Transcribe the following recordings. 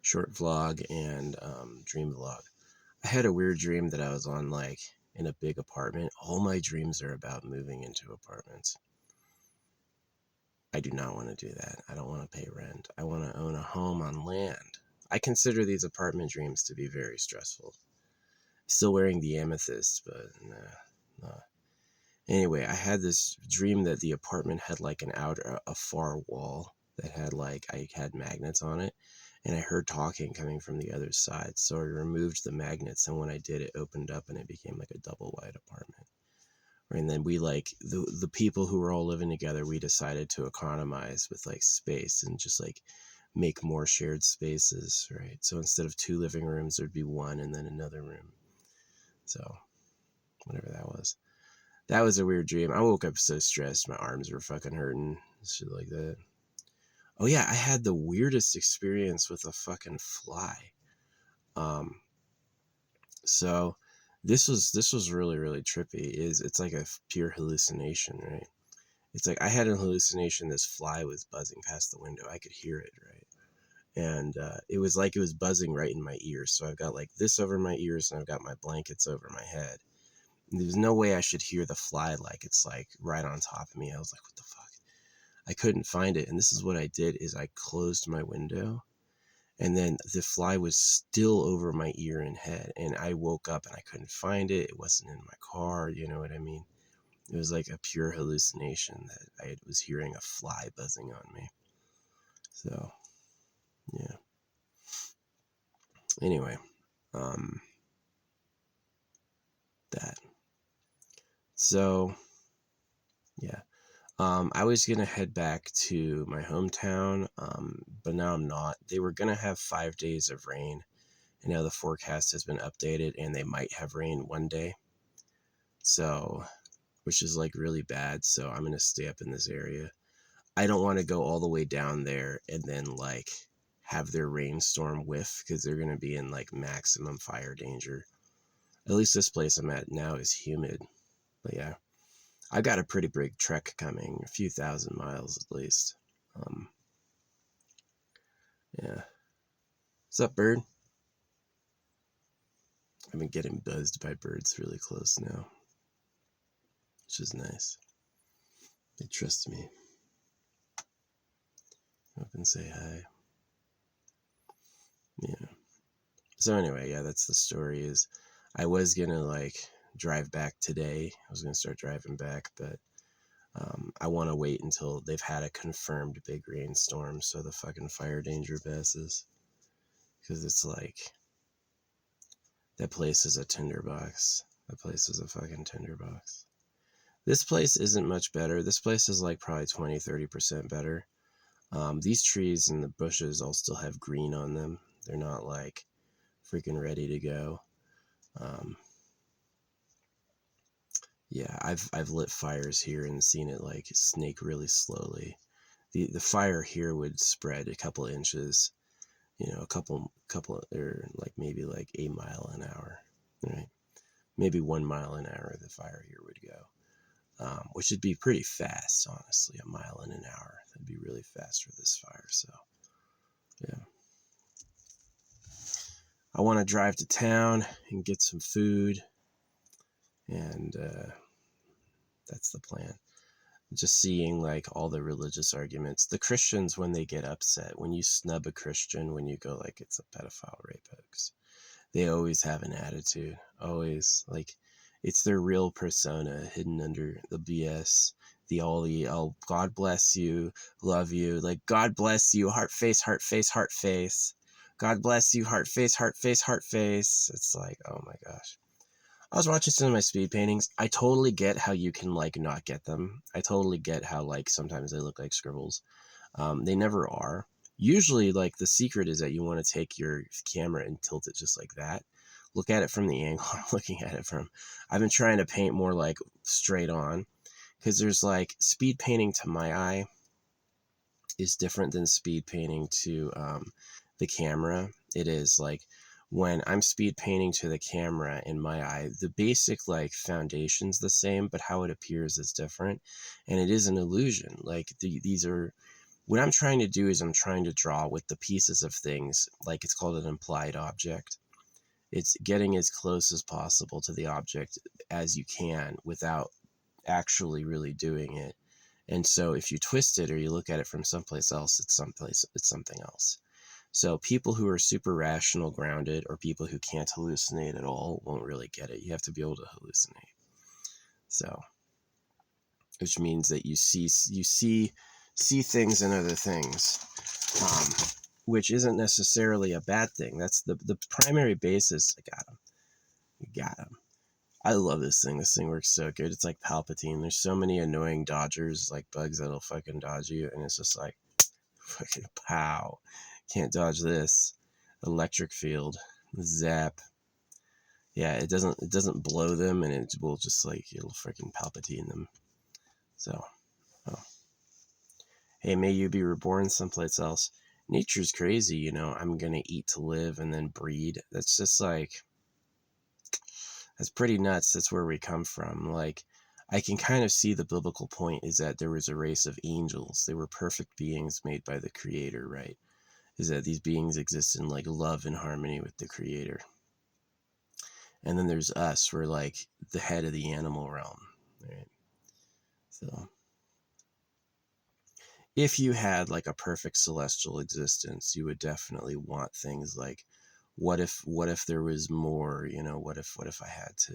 short vlog and dream vlog. I had a weird dream that I was on like in a big apartment. All my dreams are about moving into apartments. I do not want to do that. I don't want to pay rent. I want to own a home on land. I consider these apartment dreams to be very stressful. Still wearing the amethyst, but nah. Anyway, I had this dream that the apartment had like a far wall that had like, I had magnets on it, and I heard talking coming from the other side. So I removed the magnets, and when I did, it opened up and it became like a double wide apartment. And then we like, the people who were all living together, we decided to economize with like space and just like make more shared spaces, right? So instead of 2 living rooms, there'd be 1 and then another room. So whatever that was. That was a weird dream. I woke up so stressed, my arms were fucking hurting, shit like that. Oh yeah, I had the weirdest experience with a fucking fly. So this was really trippy. It's like a pure hallucination, right? It's like I had a hallucination. This fly was buzzing past the window. I could hear it, right? And it was like it was buzzing right in my ears. So I've got like this over my ears, and I've got my blankets over my head. There's no way I should hear the fly like it's like right on top of me. I was like, what the fuck? I couldn't find it. And this is what I did is I closed my window, and then the fly was still over my ear and head. And I woke up and I couldn't find it. It wasn't in my car. You know what I mean? It was like a pure hallucination that I was hearing a fly buzzing on me. So, yeah. Anyway, that. So, yeah. I was gonna head back to my hometown, but now I'm not. They were gonna have 5 days of rain, and now the forecast has been updated, and they might have rain one day. So, which is like really bad. So I'm gonna stay up in this area. I don't want to go all the way down there and then like have their rainstorm whiff, because they're gonna be in like maximum fire danger. At least this place I'm at now is humid. But yeah. I got a pretty big trek coming, a few thousand miles at least. Yeah. What's up, bird? I've been getting buzzed by birds really close now, which is nice. They trust me. Up and say hi. Yeah. So anyway, yeah, that's the story. Is I was gonna like drive back today. I was gonna start driving back, but I want to wait until they've had a confirmed big rainstorm so the fucking fire danger passes. Because it's like, that place is a tinderbox. That place is a fucking tinderbox. This place isn't much better. This place is like probably 20-30% better. These trees and the bushes all still have green on them. They're not like freaking ready to go. Yeah, I've lit fires here and seen it like snake really slowly. The fire here would spread a couple inches, you know, a couple or like maybe like 8 mile an hour, right? Maybe 1 mile an hour the fire here would go, which would be pretty fast, honestly. 1 mile in an hour, that'd be really fast for this fire. So yeah, I want to drive to town and get some food, and that's the plan. Just seeing like all the religious arguments. The Christians, when they get upset, when you snub a Christian, when you go like it's a pedophile rape hoax, they always have an attitude. Always, like, it's their real persona hidden under the BS. The oh, God bless you, love you, like, God bless you, heart face, heart face, heart face. God bless you, heart face, heart face, heart face. It's like, oh my gosh. I was watching some of my speed paintings. I totally get how you can like not get them. I totally get how like sometimes they look like scribbles. They never are. Usually, like, the secret is that you want to take your camera and tilt it just like that. Look at it from the angle I'm looking at it from. I've been trying to paint more like straight on, because there's like speed painting to my eye is different than speed painting to the camera. It is like, when I'm speed painting to the camera in my eye, the basic like foundation's the same, but how it appears is different, and it is an illusion. Like these are what I'm trying to do is I'm trying to draw with the pieces of things, like it's called an implied object. It's getting as close as possible to the object as you can without actually really doing it. And so if you twist it or you look at it from someplace else, it's something else. So people who are super rational, grounded, or people who can't hallucinate at all won't really get it. You have to be able to hallucinate. So, which means that you see things in other things, which isn't necessarily a bad thing. That's the primary basis. I got him. You got him. I love this thing. This thing works so good. It's like Palpatine. There's so many annoying dodgers, like bugs that'll fucking dodge you, and it's just like, fucking pow. Can't dodge this. Electric field. Zap. Yeah, it doesn't blow them, and it will just like, it'll freaking Palpatine them. So, oh. Hey, may you be reborn someplace else. Nature's crazy, you know. I'm gonna eat to live and then breed. That's just like, that's pretty nuts. That's where we come from. Like, I can kind of see the biblical point is that there was a race of angels. They were perfect beings made by the Creator, right? Is that these beings exist in like love and harmony with the Creator. And then there's us. We're like the head of the animal realm, right? So if you had like a perfect celestial existence, you would definitely want things like, what if there was more, you know, what if I had to,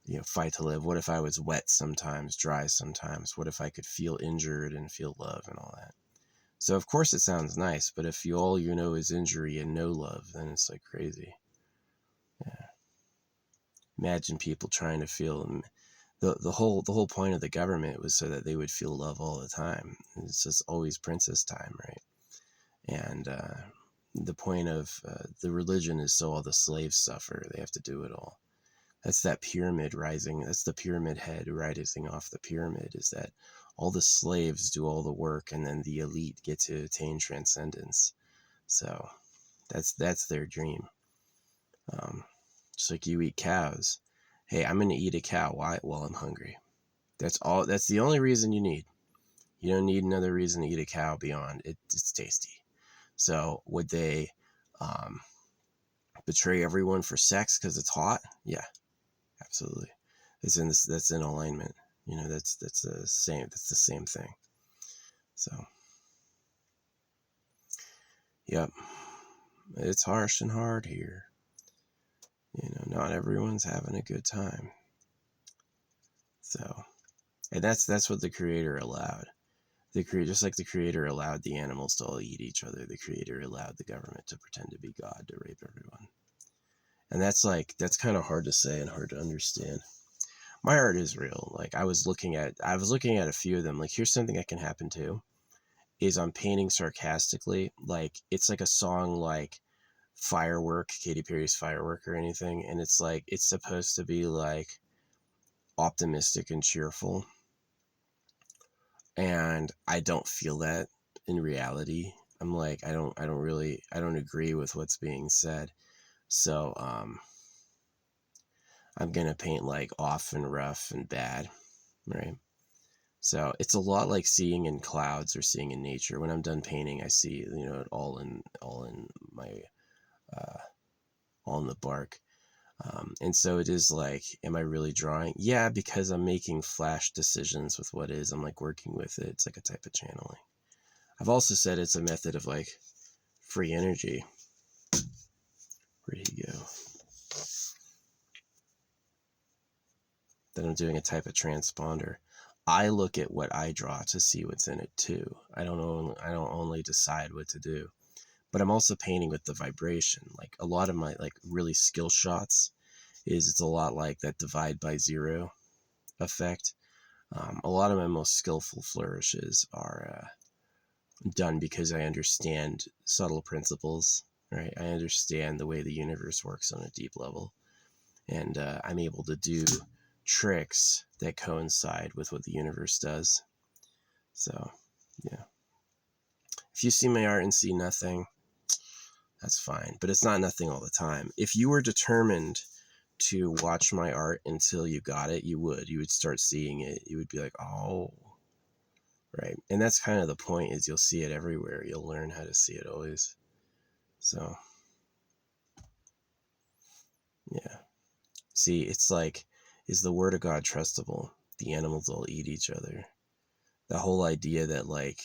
you know, fight to live? What if I was wet sometimes, dry sometimes? What if I could feel injured and feel love and all that? So of course it sounds nice, but if all you know is injury and no love, then it's like crazy. Yeah. Imagine people trying to feel, the whole point of the government was so that they would feel love all the time. It's just always princess time, right? And the point of the religion is so all the slaves suffer. They have to do it all. That's that pyramid rising. That's the pyramid head rising off the pyramid, is that all the slaves do all the work and then the elite get to attain transcendence. So that's their dream. Just like you eat cows. Hey, I'm going to eat a cow. Why? Well, I'm hungry. That's all. That's the only reason you need. You don't need another reason to eat a cow beyond it's tasty. So would they betray everyone for sex because it's hot? Yeah, absolutely. That's in alignment. You know, that's the same thing. So, yep, it's harsh and hard here. You know, not everyone's having a good time. So, and that's what the Creator allowed. Just like the Creator allowed the animals to all eat each other, the Creator allowed the government to pretend to be God to rape everyone. And that's kind of hard to say and hard to understand. My art is real. Like I was looking at a few of them. Like, here's something that can happen too, is I'm painting sarcastically. Like it's like a song like Firework, Katy Perry's Firework or anything. And it's like, it's supposed to be like optimistic and cheerful. And I don't feel that in reality. I'm like, I don't agree with what's being said. So, I'm going to paint like off and rough and bad, right? So it's a lot like seeing in clouds or seeing in nature. When I'm done painting, I see, you know, all in my, all in the bark. And so it is like, am I really drawing? Yeah, because I'm making flash decisions with what is. I'm like working with it. It's like a type of channeling. I've also said it's a method of like free energy. Where'd he go? That I'm doing a type of transponder. I look at what I draw to see what's in it too. I don't only decide what to do, but I'm also painting with the vibration. Like a lot of my like really skill shots it's a lot like that divide by zero effect. A lot of my most skillful flourishes are done because I understand subtle principles, right? I understand the way the universe works on a deep level, and I'm able to do tricks that coincide with what the universe does. So, yeah. If you see my art and see nothing, that's fine, but it's not nothing all the time. If you were determined to watch my art until you got it, you would start seeing it. You would be like, oh, right? And that's kind of the point, is you'll see it everywhere. You'll learn how to see it always. So, yeah. See, it's like, is the word of God trustable? The animals all eat each other. The whole idea that, like,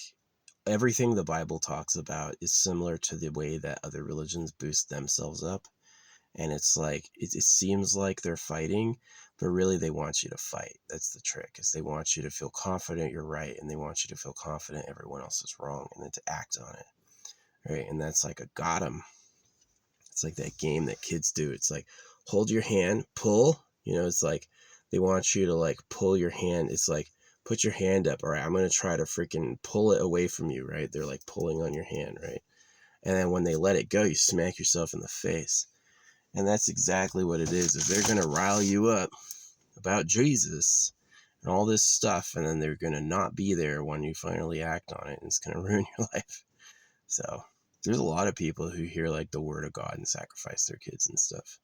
everything the Bible talks about is similar to the way that other religions boost themselves up. And it's like, it seems like they're fighting, but really they want you to fight. That's the trick, is they want you to feel confident you're right, and they want you to feel confident everyone else is wrong, and then to act on it, right? And that's like a got 'em. It's like that game that kids do. It's like, hold your hand, pull, it's like they want you to like pull your hand. It's like, put your hand up. All right, I'm going to try to freaking pull it away from you, right? They're like pulling on your hand, right? And then when they let it go, you smack yourself in the face. And that's exactly what it is they're going to rile you up about Jesus and all this stuff, and then they're going to not be there when you finally act on it, and it's going to ruin your life. So there's a lot of people who hear like the word of God and sacrifice their kids and stuff.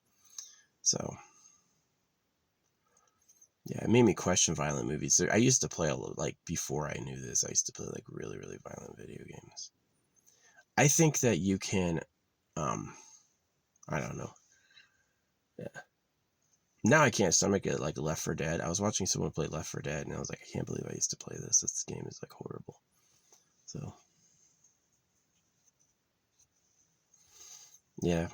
So yeah, it made me question violent movies. I used to play like, before I knew this, I used to play like really, really violent video games. I think that you can, I don't know. Yeah. Now I can't stomach it, like Left 4 Dead. I was watching someone play Left 4 Dead, and I was like, I can't believe I used to play this. This game is like horrible. So yeah,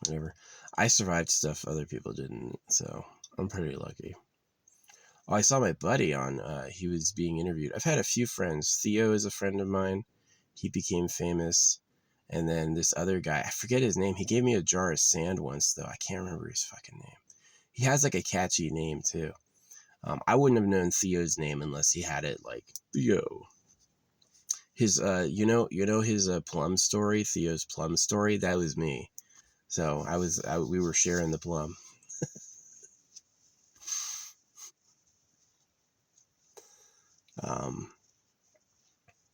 whatever. I survived stuff other people didn't, so I'm pretty lucky. Oh, I saw my buddy on, he was being interviewed. I've had a few friends. Theo is a friend of mine. He became famous. And then this other guy, I forget his name. He gave me a jar of sand once, though. I can't remember his fucking name. He has like a catchy name, too. I wouldn't have known Theo's name unless he had it like Theo. His, his plum story, Theo's plum story. That was me. So we were sharing the plum.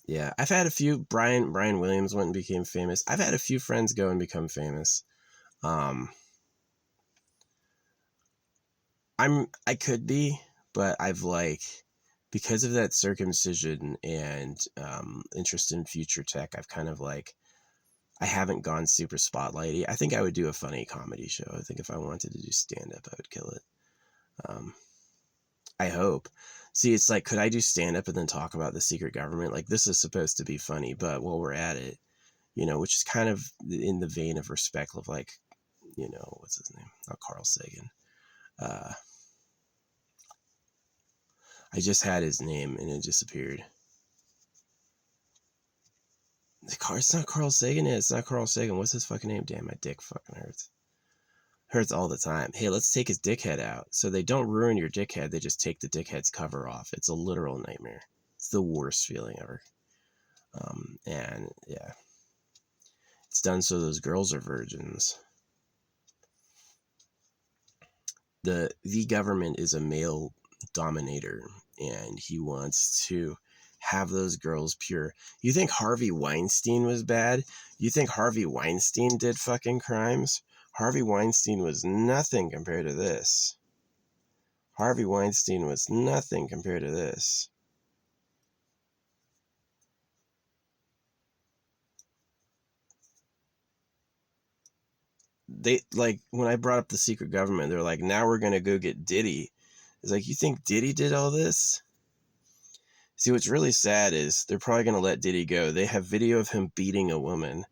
Yeah, I've had a few. Brian Williams went and became famous. I've had a few friends go and become famous. I could be, but I've like, because of that circumcision and interest in future tech, I've kind of like, I haven't gone super spotlighty. I think I would do a funny comedy show. I think if I wanted to do stand up, I would kill it. I hope. See, it's like, could I do stand up and then talk about the secret government? Like, this is supposed to be funny, but while we're at it, which is kind of in the vein of respect of like, what's his name? Not Carl Sagan. I just had his name and it disappeared. It's not Carl Sagan. It's not Carl Sagan. What's his fucking name? Damn, my dick fucking hurts. Hurts all the time. Hey, let's take his dickhead out. So they don't ruin your dickhead. They just take the dickhead's cover off. It's a literal nightmare. It's the worst feeling ever. And yeah, it's done so those girls are virgins. The government is a male dominator, and he wants to have those girls pure. You think Harvey Weinstein was bad? You think Harvey Weinstein did fucking crimes? Harvey Weinstein was nothing compared to this. Harvey Weinstein was nothing compared to this. They, like, when I brought up the secret government, they're like, now we're gonna go get Diddy. It's like, you think Diddy did all this? See, what's really sad is they're probably going to let Diddy go. They have video of him beating a woman.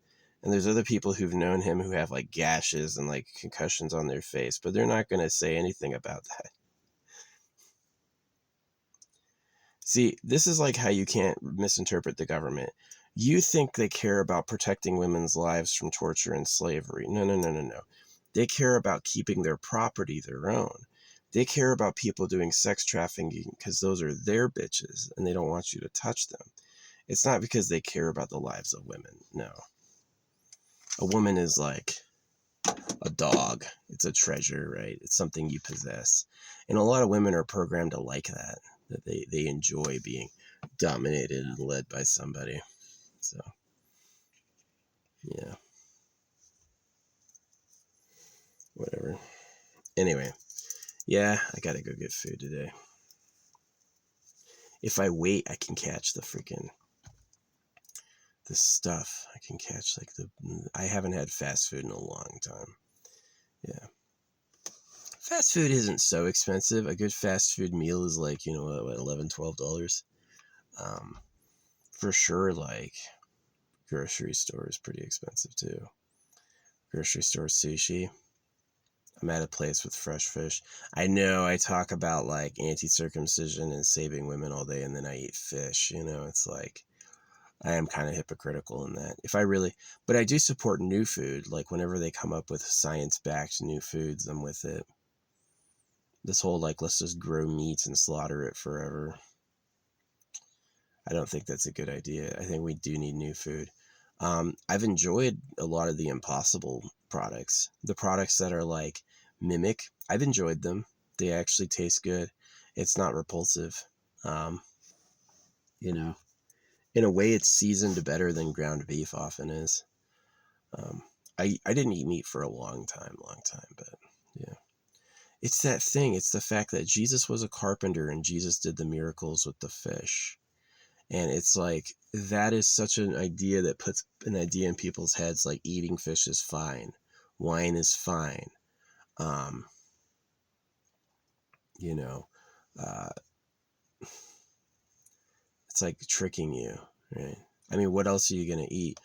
And there's other people who've known him who have like gashes and like concussions on their face, but they're not going to say anything about that. See, this is like how you can't misinterpret the government. You think they care about protecting women's lives from torture and slavery. No, no, no, no, no. They care about keeping their property their own. They care about people doing sex trafficking because those are their bitches and they don't want you to touch them. It's not because they care about the lives of women. No. A woman is like a dog. It's a treasure, right? It's something you possess. And a lot of women are programmed to like that they enjoy being dominated and led by somebody. So, yeah. Whatever. Anyway, yeah, I gotta go get food today. If I wait, I can catch the stuff. I can catch like I haven't had fast food in a long time. Yeah. Fast food isn't so expensive. A good fast food meal is like, what, $11, $12. For sure, like grocery store is pretty expensive too. Grocery store sushi. I'm at a place with fresh fish. I know I talk about like anti-circumcision and saving women all day, and then I eat fish. It's like I am kind of hypocritical in that. But I do support new food. Like whenever they come up with science-backed new foods, I'm with it. This whole like, let's just grow meat and slaughter it forever. I don't think that's a good idea. I think we do need new food. I've enjoyed a lot of the Impossible products. The products that are like Mimic, I've enjoyed them. They actually taste good. It's not repulsive. In a way, it's seasoned better than ground beef often is. I didn't eat meat for a long time, but yeah. It's that thing. It's the fact that Jesus was a carpenter and Jesus did the miracles with the fish. And it's like, that is such an idea that puts an idea in people's heads, like eating fish is fine. Wine is fine. It's like tricking you, right? I mean, what else are you going to eat?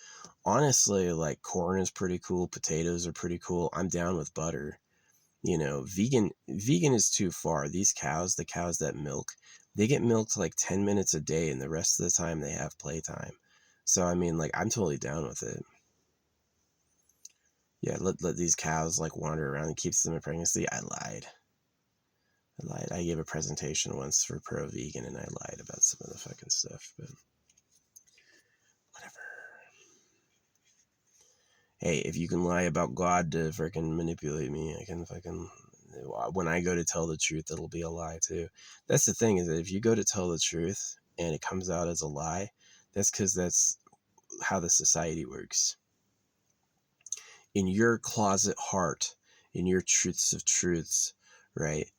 Honestly, like corn is pretty cool. Potatoes are pretty cool. I'm down with butter. Vegan is too far. These cows, the cows that milk, they get milked like 10 minutes a day, and the rest of the time they have playtime. So, I mean, like, I'm totally down with it. Yeah, let these cows like wander around and keeps them in pregnancy. I lied. I gave a presentation once for Pro Vegan, and I lied about some of the fucking stuff, but whatever. Hey, if you can lie about God to freaking manipulate me, I can fucking... When I go to tell the truth, it'll be a lie too. That's the thing, is that if you go to tell the truth and it comes out as a lie, that's because that's how the society works. In your closet heart, in your truths of truths, right?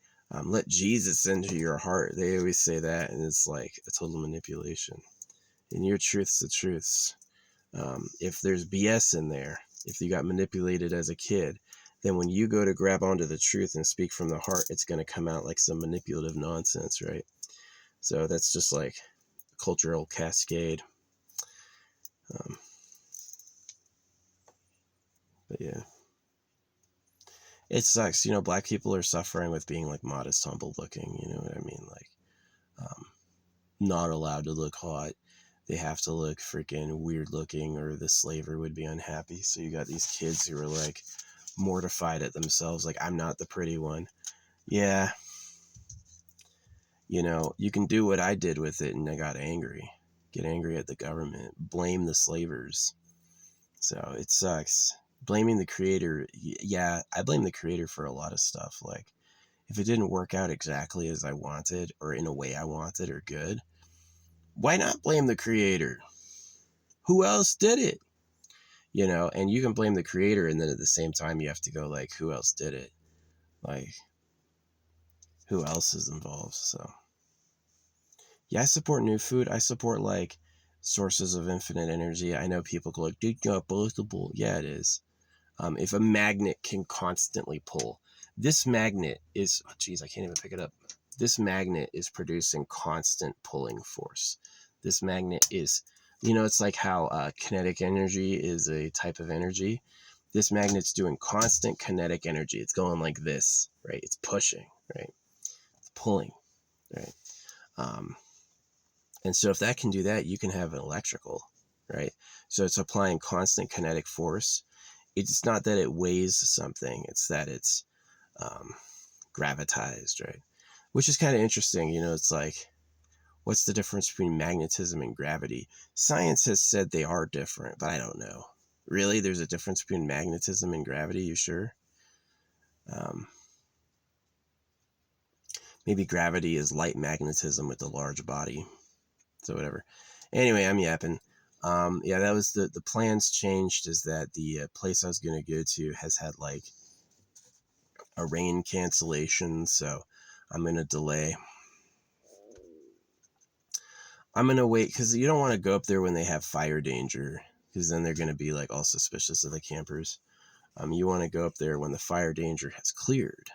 Let Jesus into your heart. They always say that, and it's like a total manipulation. In your truths of truths. If there's BS in there, if you got manipulated as a kid, then when you go to grab onto the truth and speak from the heart, it's going to come out like some manipulative nonsense, right? So that's just like a cultural cascade. But yeah, it sucks. Black people are suffering with being like modest, humble looking. You know what I mean? Like, not allowed to look hot. They have to look freaking weird looking, or the slaver would be unhappy. So you got these kids who are like mortified at themselves, like, I'm not the pretty one. Yeah. You can do what I did with it, and I got angry. Get angry at the government. Blame the slavers. So it sucks. Blaming the creator. Yeah, I blame the creator for a lot of stuff. Like, if it didn't work out exactly as I wanted, or in a way I wanted, or good, why not blame the creator? Who else did it? And you can blame the creator, and then at the same time you have to go like, who else did it? Like, who else is involved? So yeah, I support new food. I support like sources of infinite energy. I know people go like, it's not possible. Yeah, it is. If a magnet can constantly pull, this magnet is, oh geez, I can't even pick it up. This magnet is producing constant pulling force. This magnet is, it's like how kinetic energy is a type of energy. This magnet's doing constant kinetic energy. It's going like this, right? It's pushing, right? It's pulling, right? And so if that can do that, you can have an electrical, right? So it's applying constant kinetic force. It's not that it weighs something, it's that it's gravitized, right? Which is kind of interesting. It's like, what's the difference between magnetism and gravity? Science has said they are different, but I don't know. Really? There's a difference between magnetism and gravity? You sure? Maybe gravity is light magnetism with a large body. So whatever. Anyway, I'm yapping. Yeah, that was the plans changed, is that the place I was going to go to has had like a rain cancellation, so I'm going to delay. I'm gonna wait because you don't want to go up there when they have fire danger, because then they're gonna be like all suspicious of the campers. You want to go up there when the fire danger has cleared.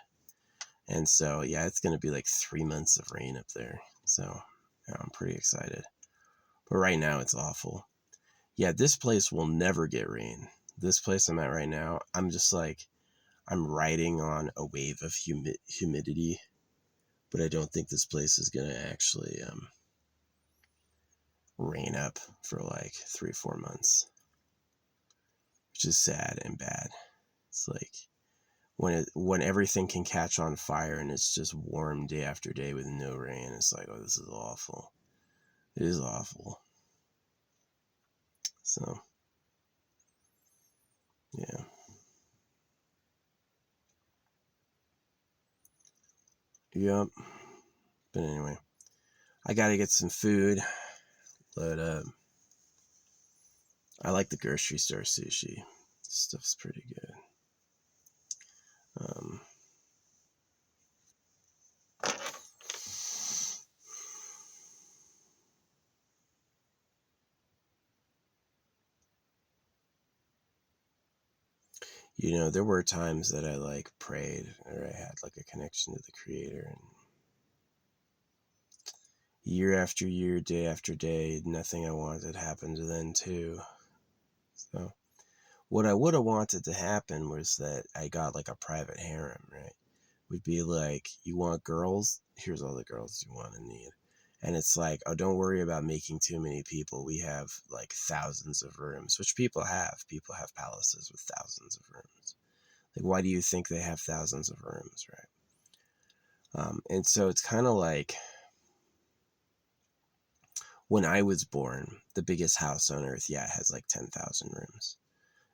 And so, yeah, it's gonna be like 3 months of rain up there. So, yeah, I'm pretty excited. But right now, it's awful. Yeah, this place will never get rain. This place I'm at right now, I'm just like, I'm riding on a wave of humidity, but I don't think this place is gonna actually rain up for like 3 or 4 months, which is sad and bad. It's like when everything can catch on fire and it's just warm day after day with no rain. It's like, oh, this is awful. It is awful. So, yeah. Yep. But anyway, I gotta get some food. But I like the grocery store sushi. Stuff's pretty good. Um, there were times that I like prayed or I had like a connection to the Creator, and year after year, day after day, nothing I wanted happened then too. So what I would have wanted to happen was that I got like a private harem, right? Would be like, you want girls? Here's all the girls you want and need. And it's like, oh, don't worry about making too many people. We have like thousands of rooms, which people have. People have palaces with thousands of rooms. Like, why do you think they have thousands of rooms, right? And so it's kind of like when I was born, the biggest house on earth, yeah, has like 10,000 rooms.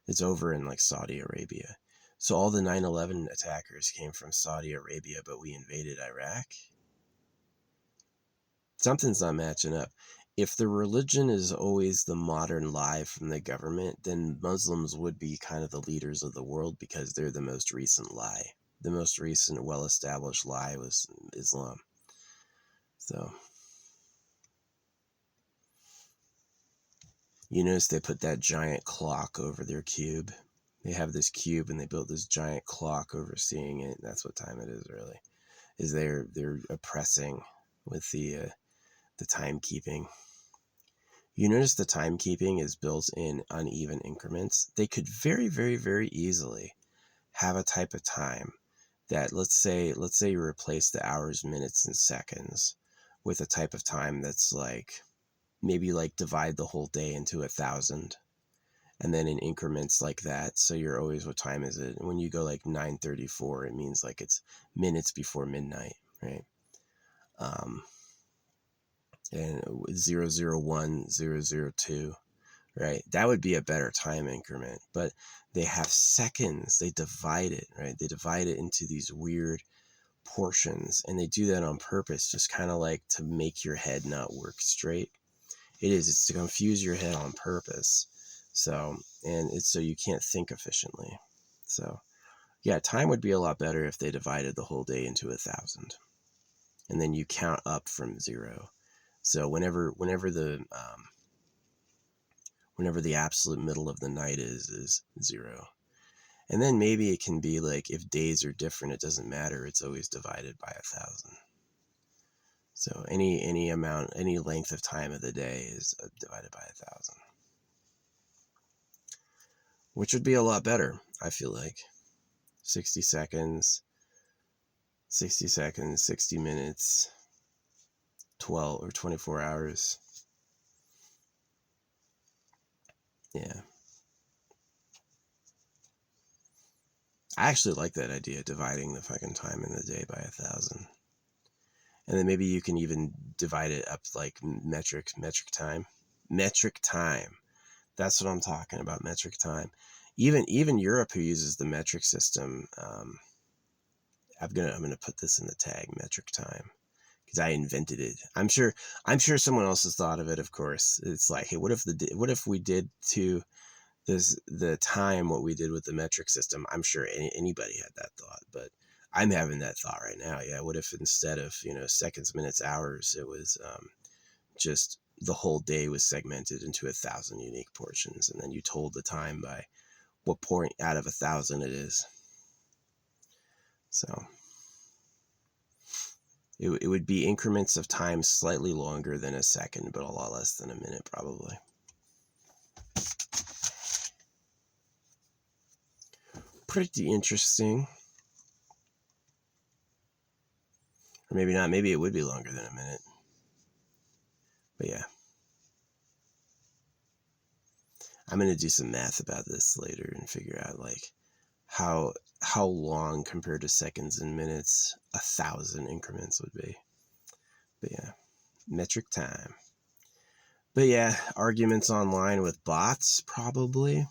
It's over in like Saudi Arabia. So all the 9/11 attackers came from Saudi Arabia, but we invaded Iraq. Something's not matching up. If the religion is always the modern lie from the government, then Muslims would be kind of the leaders of the world because they're the most recent lie. The most recent well-established lie was Islam. So, you notice they put that giant clock over their cube. They have this cube and they built this giant clock overseeing it. That's what time it is, really. Is they're oppressing with the timekeeping. You notice the timekeeping is built in uneven increments. They could very, very, very easily have a type of time that, let's say you replace the hours, minutes, and seconds with a type of time that's like, maybe like divide the whole day into 1,000, and then in increments like that. So you're always, what time is it? When you go like 9:34, it means like it's minutes before midnight, right? And 001, 002, right? That would be a better time increment. But they have seconds. They divide it, right? They divide it into these weird portions, and they do that on purpose, just kind of like to make your head not work straight. It's to confuse your head on purpose. So, and it's so you can't think efficiently. So, yeah, time would be a lot better if they divided the whole day into 1,000, and then you count up from 0. So whenever the absolute middle of the night is 0. And then maybe it can be like, if days are different, it doesn't matter. It's always divided by 1,000. So any amount, any length of time of the day is divided by 1,000, which would be a lot better. I feel like 60 seconds, 60 minutes, 12 or 24 hours. Yeah. I actually like that idea, dividing the fucking time in the day by 1,000. And then maybe you can even divide it up like metric time. Metric time. That's what I'm talking about, metric time. Even Europe, who uses the metric system, I'm gonna put this in the tag, metric time, because I invented it. I'm sure someone else has thought of it. Of course, it's like, hey, what if we did to the time what we did with the metric system? I'm sure anybody had that thought, but I'm having that thought right now. Yeah, what if instead of seconds, minutes, hours, it was just the whole day was segmented into 1,000 unique portions, and then you told the time by what point out of 1,000 it is. So it would be increments of time slightly longer than a second, but a lot less than a minute probably. Pretty interesting. Or maybe not. Maybe it would be longer than a minute. But yeah. I'm going to do some math about this later and figure out like how long compared to seconds and minutes 1,000 increments would be. But yeah, metric time. But yeah, arguments online with bots probably.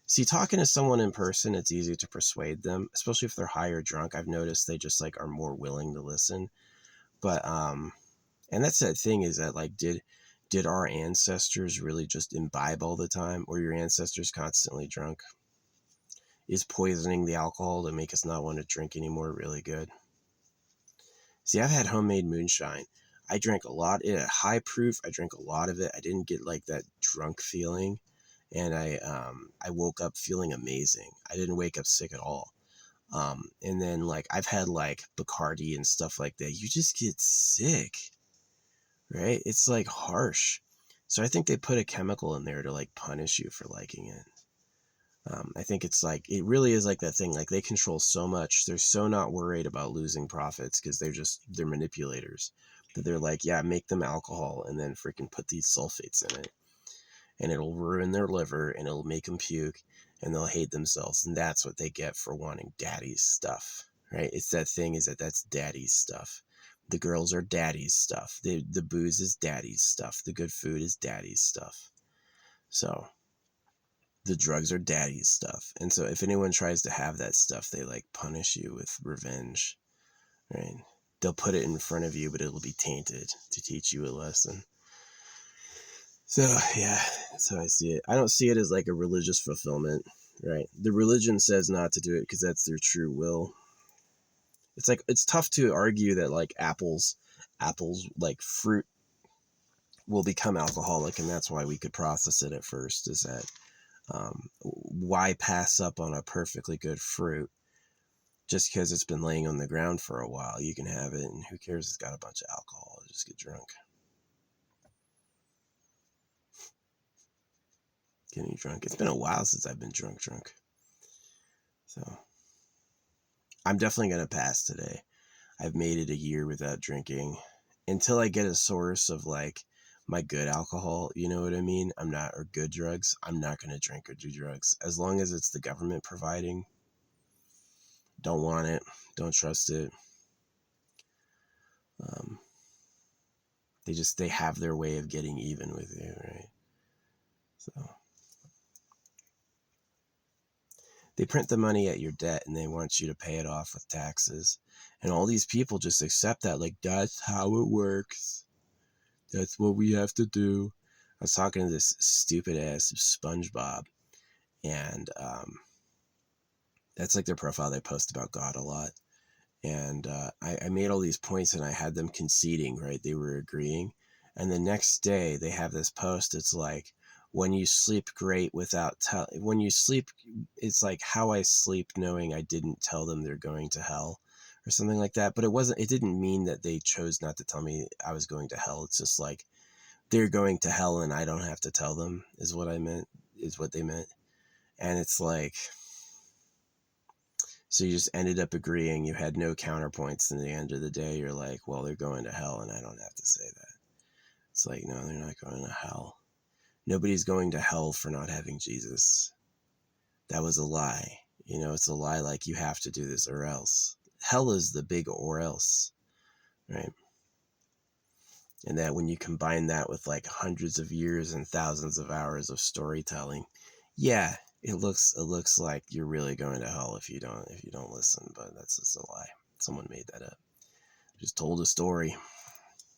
See, talking to someone in person, it's easy to persuade them, especially if they're high or drunk. I've noticed they just like are more willing to listen. But and that's that thing is that like did our ancestors really just imbibe all the time? Or your ancestors constantly drunk? Is poisoning the alcohol to make us not want to drink anymore really good? See, I've had homemade moonshine. I drank a lot. It had high proof. I drank a lot of it. I didn't get like that drunk feeling. And I woke up feeling amazing. I didn't wake up sick at all. And then like I've had like Bacardi and stuff like that. You just get sick, right? It's like harsh. So I think they put a chemical in there to like punish you for liking it. I think it's like, it really is like that thing, like they control so much. They're so not worried about losing profits because they're manipulators. That they're like, yeah, make them alcohol and then freaking put these sulfates in it. And it'll ruin their liver and it'll make them puke and they'll hate themselves. And that's what they get for wanting daddy's stuff, right? It's that thing is that's daddy's stuff. The girls are daddy's stuff. The booze is daddy's stuff. The good food is daddy's stuff. So the drugs are daddy's stuff. And so if anyone tries to have that stuff, they like punish you with revenge, right? They'll put it in front of you, but it'll be tainted to teach you a lesson. So yeah, that's how I see it. I don't see it as like a religious fulfillment, right? The religion says not to do it because that's their true will. It's like, it's tough to argue that like apples like fruit will become alcoholic, and that's why we could process it at first, is that why pass up on a perfectly good fruit just because it's been laying on the ground for a while? You can have it, and who cares? It's got a bunch of alcohol. Just get drunk. Getting drunk. It's been a while since I've been drunk. So I'm definitely going to pass today. I've made it a year without drinking until I get a source of like my good alcohol. You know what I mean? Or good drugs. I'm not going to drink or do drugs as long as it's the government providing. Don't want it. Don't trust it. They have their way of getting even with you, right? So they print the money at your debt and they want you to pay it off with taxes. And all these people just accept that, like, that's how it works. That's what we have to do. I was talking to this stupid ass SpongeBob, and that's like their profile. They post about God a lot. And I made all these points and I had them conceding, right? They were agreeing. And the next day they have this post. It's like, when you sleep great when you sleep, it's like how I sleep knowing I didn't tell them they're going to hell or something like that. But it didn't mean that they chose not to tell me I was going to hell. It's just like, they're going to hell and I don't have to tell them is what they meant. And it's like, so you just ended up agreeing. You had no counterpoints. And at the end of the day, you're like, well, they're going to hell and I don't have to say that. It's like, no, they're not going to hell. Nobody's going to hell for not having Jesus. That was a lie. It's a lie, like you have to do this or else. Hell is the big or else, right? And that when you combine that with like hundreds of years and thousands of hours of storytelling, yeah, it looks like you're really going to hell if you don't listen, but that's just a lie. Someone made that up. Just told a story.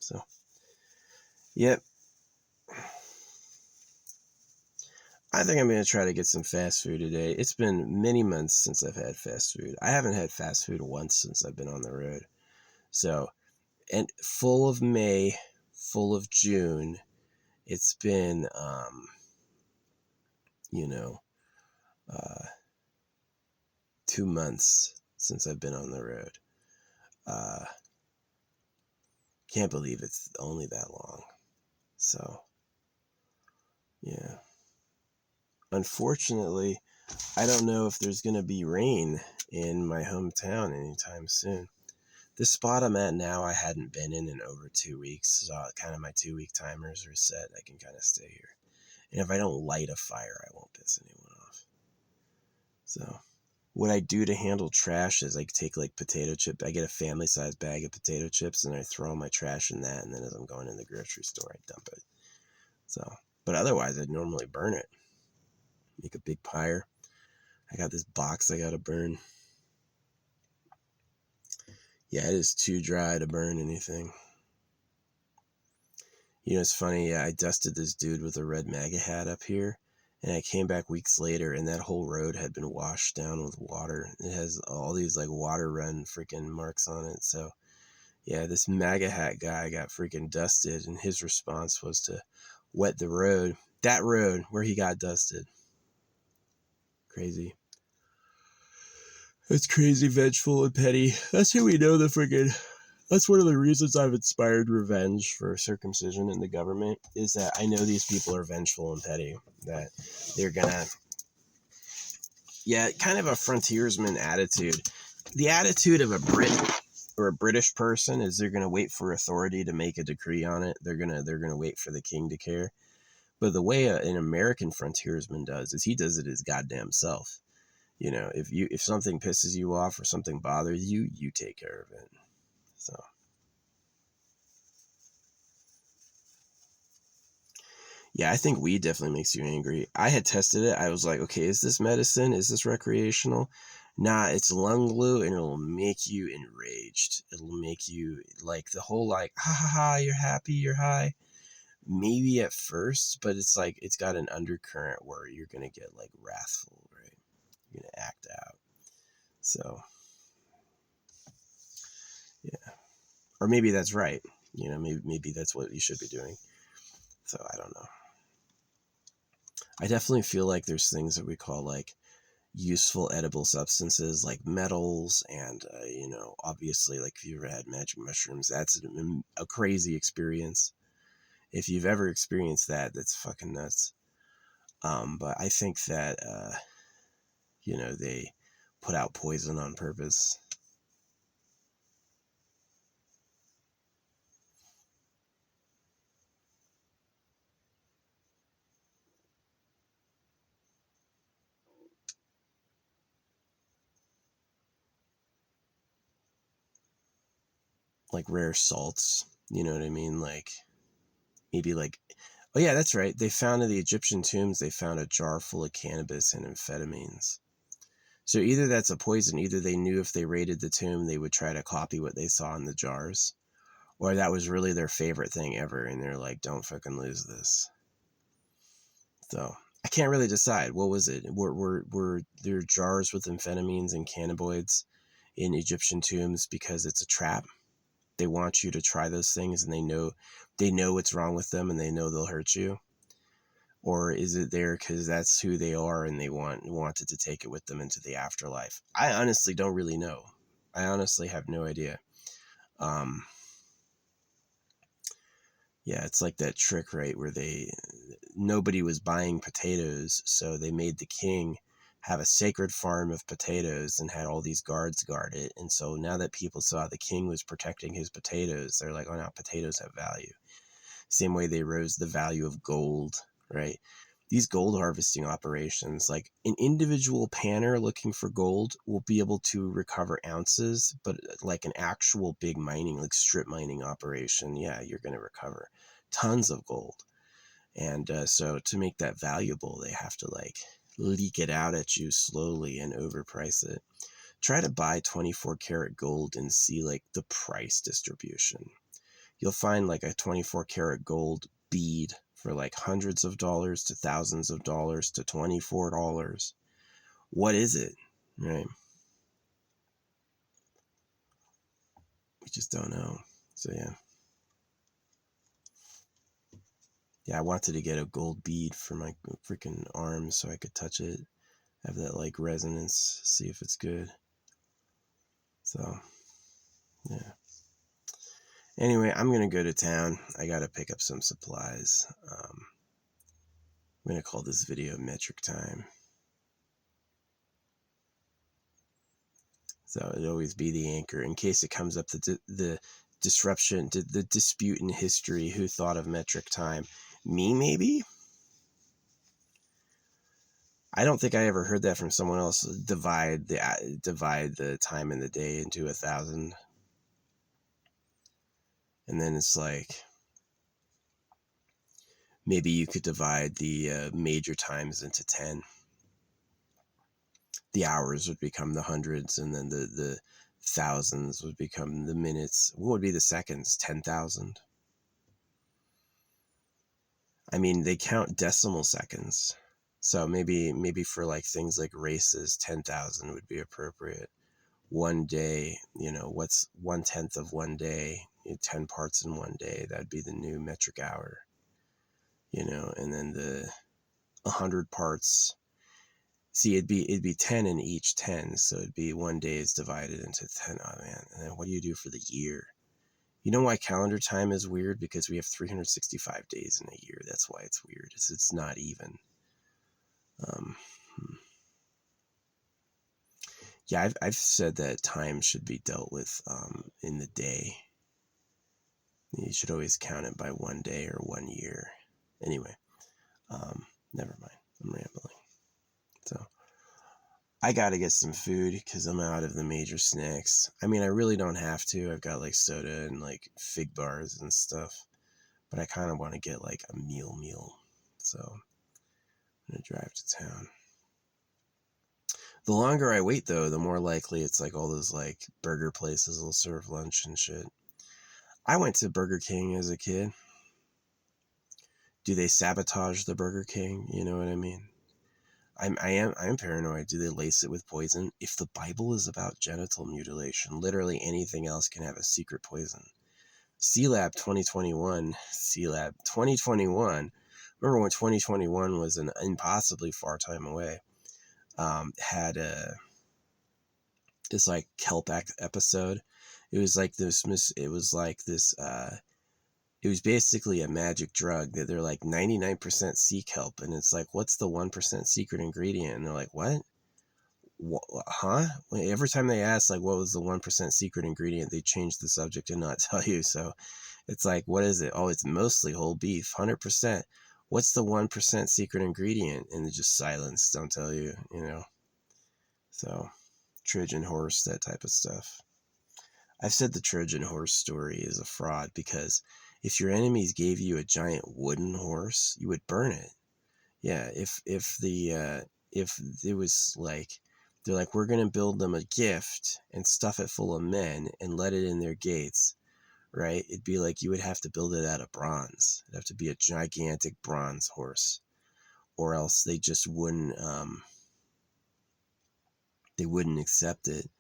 So, yep. I think I'm going to try to get some fast food today. It's been many months since I've had fast food. I haven't had fast food once since I've been on the road. So, and full of May, full of June. It's been, you know, 2 months since I've been on the road. Can't believe it's only that long. So, yeah. Unfortunately, I don't know if there's going to be rain in my hometown anytime soon. This spot I'm at now, I hadn't been in over 2 weeks, so kind of my 2-week timers are set. I can kind of stay here. And if I don't light a fire, I won't piss anyone off. So, what I do to handle trash is I take like potato chip. I get a family-sized bag of potato chips and I throw my trash in that. And then as I'm going in the grocery store, I dump it. So, but otherwise, I'd normally burn it. Make a big pyre. I got this box I got to burn. Yeah, it is too dry to burn anything. You know, it's funny. I dusted this dude with a red MAGA hat up here. And I came back weeks later, and that whole road had been washed down with water. It has all these like water run freaking marks on it. So, yeah, this MAGA hat guy got freaking dusted, and his response was to wet the road. That road where he got dusted. Crazy. That's crazy, vengeful, and petty. That's how we know the freaking. That's one of the reasons I've inspired revenge for circumcision in the government, is that I know these people are vengeful and petty. That they're gonna, yeah, kind of a frontiersman attitude. The attitude of a Brit or a British person is they're gonna wait for authority to make a decree on it. They're gonna wait for the king to care. But the way an American frontiersman does is he does it his goddamn self. You know, if something pisses you off or something bothers you, you take care of it. So, yeah, I think weed definitely makes you angry. I had tested it. I was like, okay, is this medicine? Is this recreational? Nah, it's lung glue, and it'll make you enraged. It'll make you like the whole like, ha ha ha, you're happy, you're high. Maybe at first, but it's like it's got an undercurrent where you're gonna get like wrathful, right? You're gonna act out. So, yeah, or maybe that's right. You know, maybe that's what you should be doing. So I don't know. I definitely feel like there's things that we call like useful edible substances like metals and you know, obviously, like if you ever had magic mushrooms, that's a crazy experience. If you've ever experienced that, that's fucking nuts. But I think that you know, they put out poison on purpose. Like rare salts, you know what I mean? Like maybe like, oh yeah, that's right, they found in the Egyptian tombs, they found a jar full of cannabis and amphetamines. So either that's a poison, either they knew if they raided the tomb, they would try to copy what they saw in the jars, or that was really their favorite thing ever, and they're like, don't fucking lose this. So I can't really decide. What was it? Were there jars with amphetamines and cannabinoids in Egyptian tombs because it's a trap? They want you to try those things, and they know what's wrong with them, and they know they'll hurt you. Or is it there because that's who they are and they wanted to take it with them into the afterlife? I honestly don't really know. I honestly have no idea. Um, yeah, it's like that trick, right, where nobody was buying potatoes, so they made the king have a sacred farm of potatoes and had all these guards guard it. And so now that people saw the king was protecting his potatoes, they're like, oh, now potatoes have value. Same way they rose the value of gold, right? These gold harvesting operations, like an individual panner looking for gold will be able to recover ounces, but like an actual big mining, like strip mining operation, yeah, you're going to recover tons of gold. And so to make that valuable, they have to like leak it out at you slowly and overprice it. Try to buy 24 karat gold and see like the price distribution. You'll find like a 24 karat gold bead for like hundreds of dollars to thousands of dollars to $24. What is it? Right? We just don't know. So yeah. Yeah, I wanted to get a gold bead for my freaking arm so I could touch it, have that like resonance, see if it's good. So, yeah. Anyway, I'm gonna go to town. I gotta pick up some supplies. I'm gonna call this video Metric Time. So it'd always be the anchor in case it comes up the disruption, the dispute in history. Who thought of metric time? Me, maybe. I don't think I ever heard that from someone else. Divide the time in the day into 1,000, and then it's like maybe you could divide the major times into 10. The hours would become the hundreds, and then the thousands would become the minutes. What would be the seconds? 10,000. I mean, they count decimal seconds. So maybe for like things like races, 10,000 would be appropriate. One day, what's 1/10 of one day? 10 parts in one day. That'd be the new metric hour. And then the 100 parts. See, it'd be 10 in each 10, so it'd be one day is divided into 10. Oh man! And then what do you do for the year? You know why calendar time is weird? Because we have 365 days in a year. That's why it's weird. It's not even. Um, yeah, I've said that time should be dealt with in the day. You should always count it by one day or 1 year. Anyway, never mind. I'm rambling. So I got to get some food because I'm out of the major snacks. I mean, I really don't have to. I've got like soda and like fig bars and stuff, but I kind of want to get like a meal. So I'm going to drive to town. The longer I wait, though, the more likely it's like all those like burger places will serve lunch and shit. I went to Burger King as a kid. Do they sabotage the Burger King? You know what I mean? I am paranoid. Do they lace it with poison? If the Bible is about genital mutilation, literally anything else can have a secret poison. CLAB 2021. Remember when 2021 was an impossibly far time away? Had this like kelp episode. It was like this. It was like this. It was basically a magic drug that they're like 99% sea kelp, and it's like, what's the 1% secret ingredient? And they're like, what? Huh? Every time they ask like what was the 1% secret ingredient, they change the subject and not tell you. So it's like, what is it? Oh, it's mostly whole beef, 100%. What's the 1% secret ingredient? And it's just silence. Don't tell you. So Trojan horse, that type of stuff. I've said the Trojan horse story is a fraud because if your enemies gave you a giant wooden horse, you would burn it. Yeah, if it was like they're like, we're gonna build them a gift and stuff it full of men and let it in their gates, right? It'd be like you would have to build it out of bronze. It'd have to be a gigantic bronze horse, or else they just wouldn't accept it.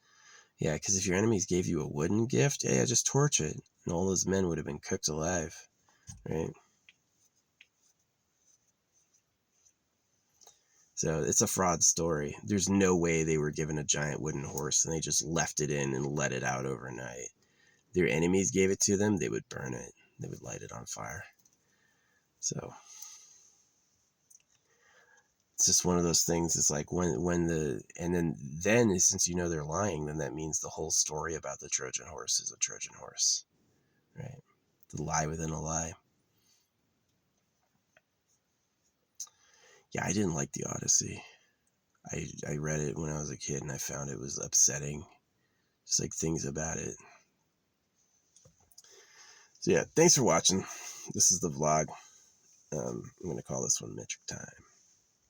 Yeah, because if your enemies gave you a wooden gift, yeah, just torch it, and all those men would have been cooked alive, right? So it's a fraud story. There's no way they were given a giant wooden horse and they just left it in and let it out overnight. Their enemies gave it to them, they would burn it. They would light it on fire. So it's just one of those things. It's like then since they're lying, then that means the whole story about the Trojan horse is a Trojan horse, right? The lie within a lie. Yeah, I didn't like the Odyssey. I read it when I was a kid and I found it was upsetting. Just like things about it. So yeah, thanks for watching. This is the vlog. I'm going to call this one Metric Time.